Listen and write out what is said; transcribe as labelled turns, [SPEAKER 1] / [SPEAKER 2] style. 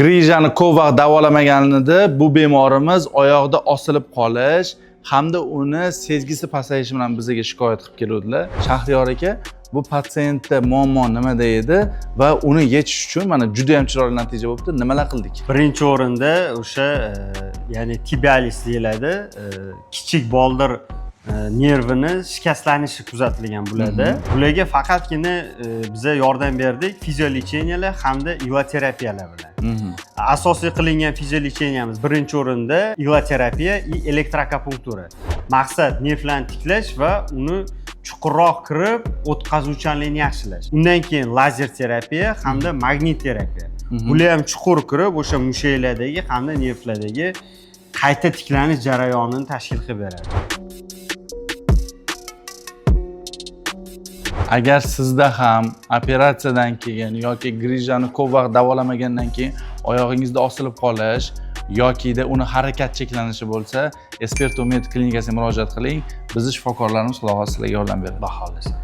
[SPEAKER 1] Grijani ko'p vaqt davolamaganida bu bemorimiz oyog'ida osilib qolish hamda uni sezgisi pasayishi bilan bizga shikoyat qilib keluvdilar. Shahriyor aka, bu patsiyentda muammo nimada edi va uni yechish uchun mana juda ham chiroyli natija bo'libdi. Nimalar qildik?
[SPEAKER 2] Birinchi o'rinda o'sha ya'ni tibialis deyiladi, kichik boldir nervini shikastlanishi kuzatilgan bo'ladi. Bularga faqatgina biza yordam berdik fiziolecheniyalar hamda igloterapiyalar bilan. Asosiy qilingan fiziolecheniyamiz birinchi o'rinda igloterapiya va elektroakupunktura. Maqsad nervlarni tiklash va uni chuqurroq kirib o'tkazuvchanlikni yaxshilash. Undan keyin lazer terapiya hamda magnit terapiya. Bular ham chuqur kirib o'sha mushaklardagi hamda nervlardagi qayta tiklanish jarayonini tashkil qilib beradi.
[SPEAKER 1] Agar sizda ham operatsiyadan keyin yoki grijani ko'p vaqt davolamagandan keyin oyog'ingizda osilib qolish yoki harakat cheklanishi bo'lsa, Esperto Med klinikasiga murojaat qiling. Bizni shifokorlarimiz xudo xohlasa sizlarga yordam beradi.
[SPEAKER 2] Baholasa.